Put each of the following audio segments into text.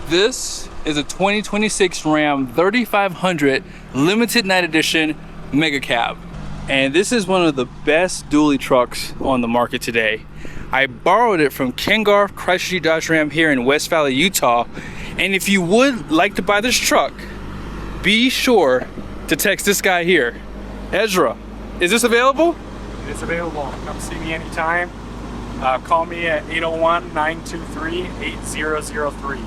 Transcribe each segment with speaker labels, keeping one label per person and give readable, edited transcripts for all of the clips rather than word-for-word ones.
Speaker 1: This is a 2026 Ram 3500 Limited Night Edition Mega Cab. And this is one of the best dually trucks on the market today. I borrowed it from Ken Garff Chrysler Jeep Dodge Ram here in West Valley, Utah. And if you would like to buy this truck, be sure to text this guy here. Ezra, is this available?
Speaker 2: It's available. Come see me anytime. Call me at 801-923-8003.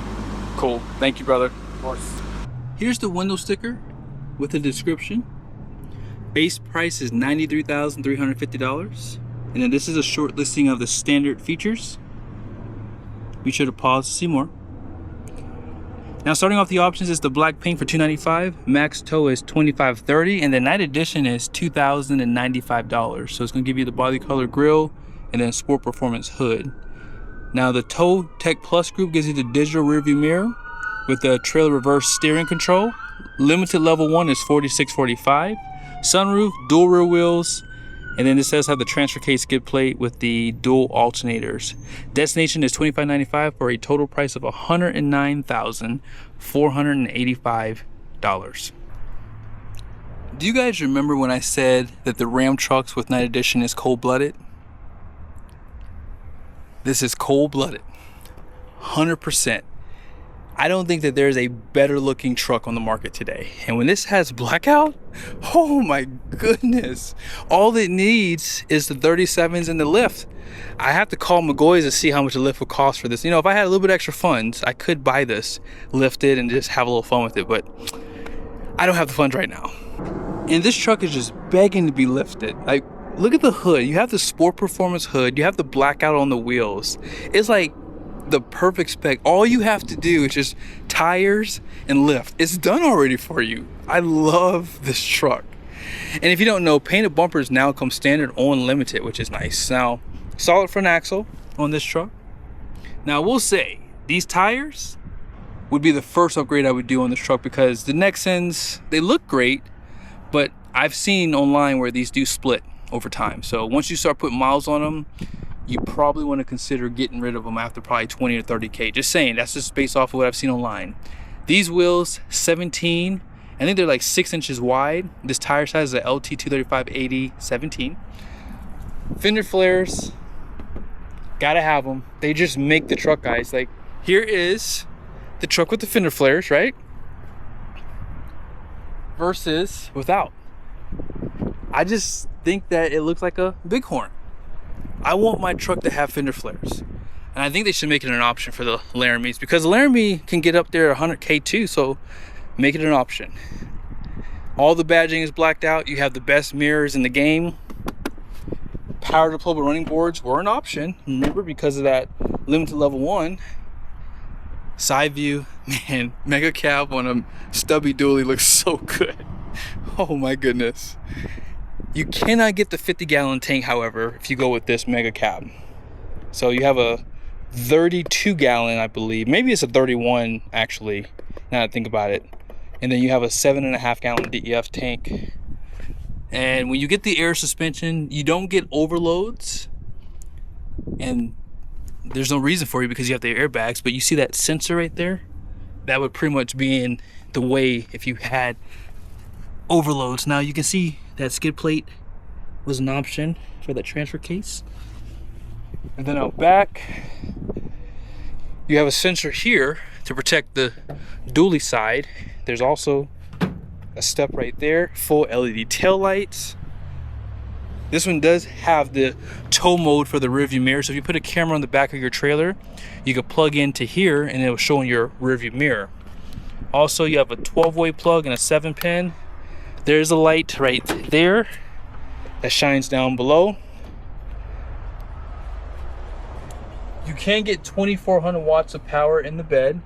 Speaker 1: Cool. Thank you, brother.
Speaker 2: Of course.
Speaker 1: Here's the window sticker with a description. Base price is $93,350. And then this is a short listing of the standard features. Be sure to pause to see more. Now, starting off the options is the black paint for $295, max tow is $2530, and the night edition is $2,095. So it's going to give you the body color grille and then sport performance hood. Now, the Tow Tech Plus group gives you the digital rearview mirror with the trailer reverse steering control. Limited level 1 is $4645. Sunroof, dual rear wheels, and then this does have the transfer case skid plate with the dual alternators. Destination is $2595 for a total price of $109,485. Do you guys remember when I said that the Ram trucks with Night Edition is cold-blooded? This is cold-blooded, 100%. I don't think that there's a better looking truck on the market today. And when this has blackout, oh my goodness. All it needs is the 37s and the lift. I have to call McGoy's to see how much the lift would cost for this. You know, if I had a little bit extra funds, I could buy this, lift it, and just have a little fun with it, but I don't have the funds right now. And this truck is just begging to be lifted. Like, look at the hood. You have the sport performance hood. You have the blackout on the wheels. It's like the perfect spec. All you have to do is just tires and lift. It's done already for you. I love this truck. And if you don't know, painted bumpers now come standard on limited, which is nice. Now, solid front axle on this truck. Now, we'll say these tires would be the first upgrade I would do on this truck, because the Nexans, they look great, but I've seen online where these do split over time. So once you start putting miles on them, you probably want to consider getting rid of them after probably 20 or 30K. Just saying, that's just based off of what I've seen online. These wheels, 17, I think they're like 6 inches wide. This tire size is a LT 235/80 17. Fender flares, gotta have them. They just make the truck, guys. Like, here is the truck with the fender flares, right? Versus without. I just think that it looks like a Bighorn. I want my truck to have fender flares, and I think they should make it an option for the Laramies, because the Laramie can get up there 100K too, so make it an option. All the badging is blacked out. You have the best mirrors in the game. Power deployable running boards were an option, remember, because of that limited level 1. Side view, man, mega cab on a stubby dually looks so good. Oh my goodness. You cannot get the 50-gallon tank, however, if you go with this mega cab. So you have a 32-gallon, I believe. Maybe it's a 31, actually, now that I think about it. And then you have a 7.5-gallon DEF tank. And when you get the air suspension, you don't get overloads. And there's no reason for you, because you have the airbags. But you see that sensor right there? That would pretty much be in the way if you had overloads. Now you can see that skid plate was an option for that transfer case. And then out back, you have a sensor here to protect the dually side. There's also a step right there, full LED tail lights. This one does have the tow mode for the rearview mirror. So if you put a camera on the back of your trailer, you can plug into here and it will show in your rearview mirror. Also, you have a 12-way plug and a 7-pin. There's a light right there that shines down below. You can get 2400 watts of power in the bed.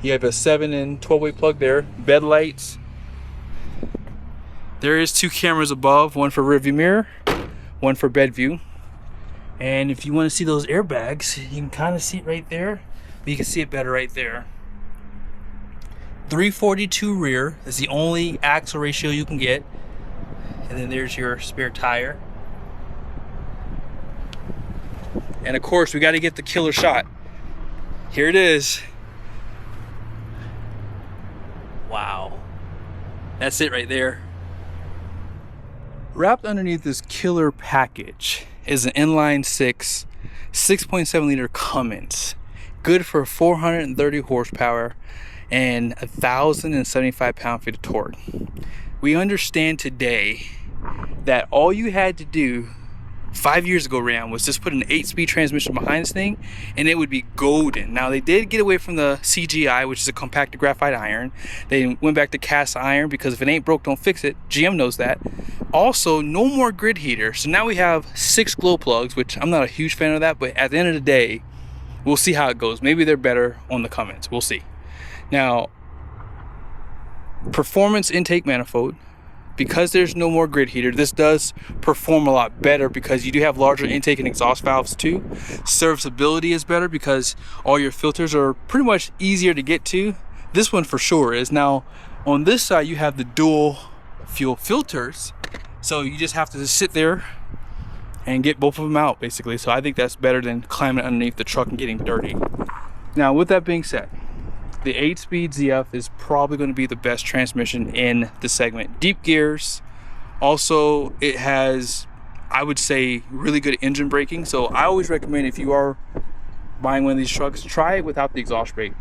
Speaker 1: You have a 7 and 12-way plug there. Bed lights. There is 2 cameras above, one for rearview mirror, one for bed view. And if you want to see those airbags, you can kind of see it right there, but you can see it better right there. 342 rear is the only axle ratio you can get. And then there's your spare tire. And of course, we got to get the killer shot. Here it is. Wow. That's it right there. Wrapped underneath this killer package is an inline 6.7 liter Cummins. Good for 430 horsepower and 1,075 pound-feet of torque. We understand today that all you had to do 5 years ago, Ram, was just put an 8-speed transmission behind this thing and it would be golden. Now, they did get away from the CGI, which is a compacted graphite iron. They went back to cast iron because if it ain't broke, don't fix it. GM knows that. Also, no more grid heater. So now we have 6 glow plugs, which I'm not a huge fan of that, but at the end of the day, we'll see how it goes. Maybe they're better on the Cummins. We'll see. Now, performance intake manifold. Because there's no more grid heater, this does perform a lot better because you do have larger intake and exhaust valves too. Serviceability is better because all your filters are pretty much easier to get to. This one for sure is. Now, on this side, you have the dual fuel filters. So you just have to just sit there and get both of them out, basically. So I think that's better than climbing underneath the truck and getting dirty. Now, with that being said, the 8-speed ZF is probably going to be the best transmission in the segment. Deep gears. Also, it has, I would say, really good engine braking. So I always recommend, if you are buying one of these trucks, try it without the exhaust brake.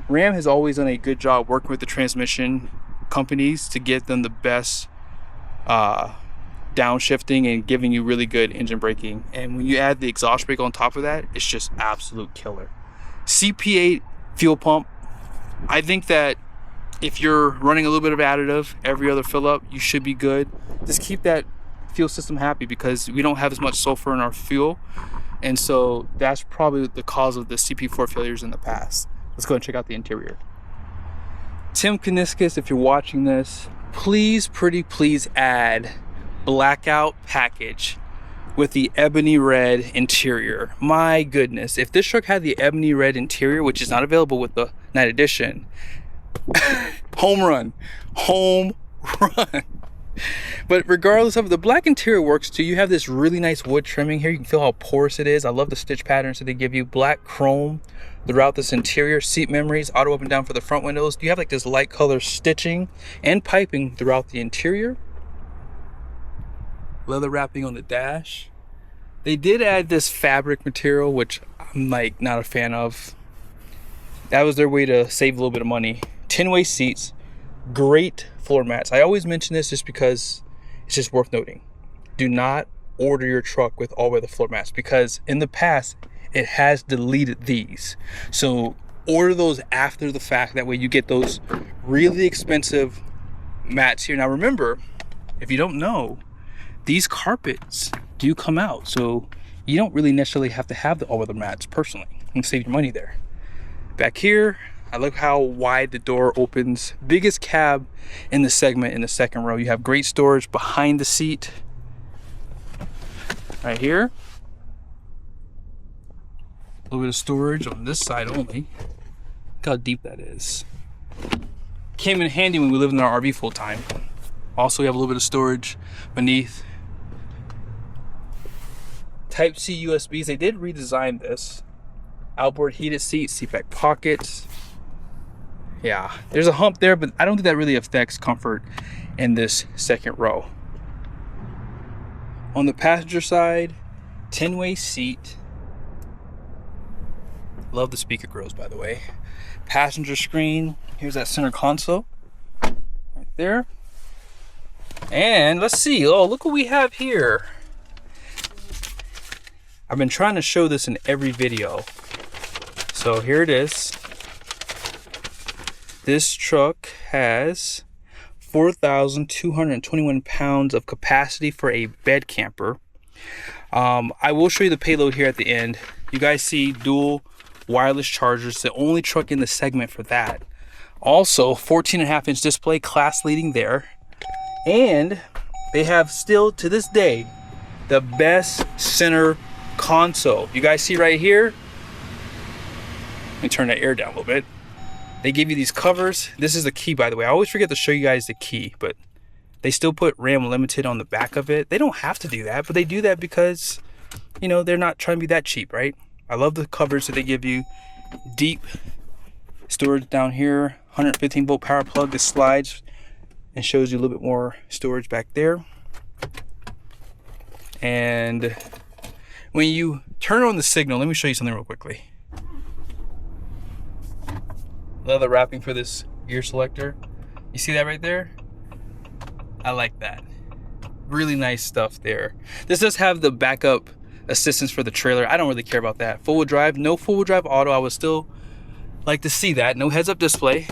Speaker 1: Ram has always done a good job working with the transmission companies to get them the best downshifting and giving you really good engine braking. And when you add the exhaust brake on top of that, it's just absolute killer. CP8 fuel pump. I think that if you're running a little bit of additive every other fill up, you should be good. Just keep that fuel system happy because we don't have as much sulfur in our fuel. And so that's probably the cause of the CP4 failures in the past. Let's go and check out the interior. Tim Kaniskis, if you're watching this, please add blackout package with the ebony red interior. My goodness, if this truck had the ebony red interior, which is not available with the Night Edition, home run. But regardless of it, the black interior works too. You have this really nice wood trimming here. You can feel how porous it is. I love the stitch patterns that they give you. Black chrome throughout this interior. Seat memories, auto up and down for the front windows. You have like this light color stitching and piping throughout the interior. Leather wrapping on the dash. They did add this fabric material, which I'm like not a fan of. That was their way to save a little bit of money. 10-way seats, great floor mats. I always mention this just because it's just worth noting. Do not order your truck with all weather floor mats because in the past it has deleted these. So order those after the fact. That way you get those really expensive mats here. Now remember, if you don't know, these carpets do come out, so you don't really necessarily have to have the all-weather mats personally. You can save your money there. Back here, I look how wide the door opens. Biggest cab in the segment in the second row. You have great storage behind the seat. Right here. A little bit of storage on this side only. Look how deep that is. Came in handy when we lived in our RV full time. Also, we have a little bit of storage beneath. Type-C USBs. They did redesign this. Outboard heated seats, seat back pockets. Yeah, there's a hump there, but I don't think that really affects comfort in this second row. On the passenger side, 10-way seat. Love the speaker grills, by the way. Passenger screen. Here's that center console right there. And let's see. Oh, look what we have here. I've been trying to show this in every video. So here it is. This truck has 4,221 pounds of capacity for a bed camper. I will show you the payload here at the end. You guys see dual wireless chargers, the only truck in the segment for that. Also 14.5-inch display, class leading there. And they have still to this day the best center console. You guys see right here. Let me turn that air down a little bit. They give you these covers. This is the key, by the way. I always forget to show you guys the key, but they still put RAM Limited on the back of it. They don't have to do that, but they do that because, you know, they're not trying to be that cheap, right? I love the covers that they give you. deep storage down here. 115 volt power plug that slides and shows you a little bit more storage back there. And when you turn on the signal, let me show you something real quickly. Leather wrapping for this gear selector. You see that right there? I like that. Really nice stuff there. This does have the backup assistance for the trailer. I don't really care about that. Full wheel drive, no full wheel drive auto. I would still like to see that. No heads up display,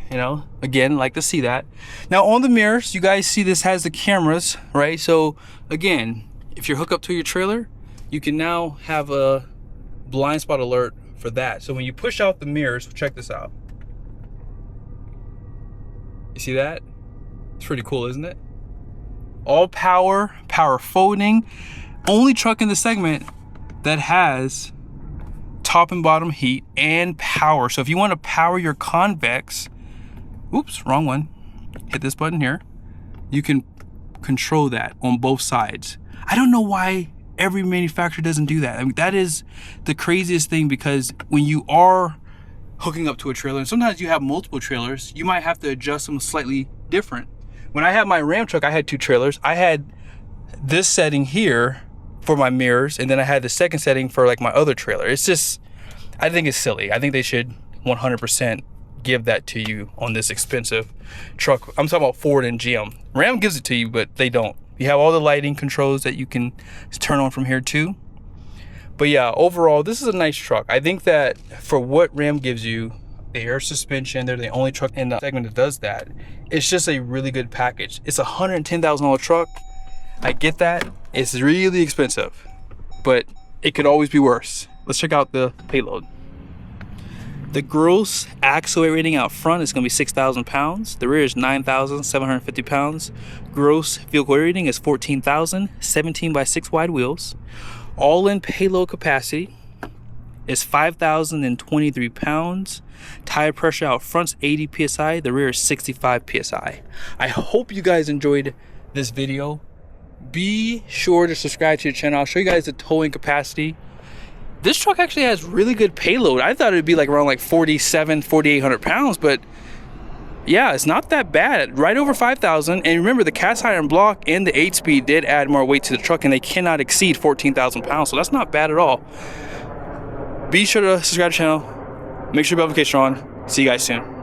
Speaker 1: you know, again, like to see that. Now on the mirrors, you guys see this has the cameras, right? So again, if you're hooked up to your trailer, you can now have a blind spot alert for that. So when you push out the mirrors, check this out. You see that? It's pretty cool, isn't it? All power, power folding. Only truck in the segment that has top and bottom heat and power. So if you want to power your convex, oops, wrong one. Hit this button here. You can control that on both sides. I don't know why every manufacturer doesn't do that. I mean, that is the craziest thing, because when you are hooking up to a trailer, and sometimes you have multiple trailers, you might have to adjust them slightly different. When I had my Ram truck, I had 2 trailers. I had this setting here for my mirrors, and then I had the second setting for like my other trailer. It's just, I think it's silly. I think they should 100% give that to you on this expensive truck. I'm talking about Ford and GM. Ram gives it to you, but they don't. You have all the lighting controls that you can turn on from here too. But yeah, overall, this is a nice truck. I think that for what Ram gives you, the air suspension, they're the only truck in the segment that does that. It's just a really good package. It's a $110,000 truck. I get that. It's really expensive, but it could always be worse. Let's check out the Payload. The gross axle weight rating out front is going to be 6,000 pounds. The rear is 9,750 pounds. Gross vehicle weight rating is 14,000, 17 by 6 wide wheels. All-in payload capacity is 5,023 pounds. Tire pressure out front's 80 psi. The rear is 65 psi. I hope you guys enjoyed this video. Be sure to subscribe to the channel. I'll show you guys the towing capacity. This truck actually has really good payload. I thought it'd be like around like 4,800 pounds, but yeah, it's not that bad. Right over 5,000. And remember, the cast iron block and the 8-speed did add more weight to the truck, and they cannot exceed 14,000 pounds. So that's not bad at all. Be sure to subscribe to the channel. Make sure your notifications are on. See you guys soon.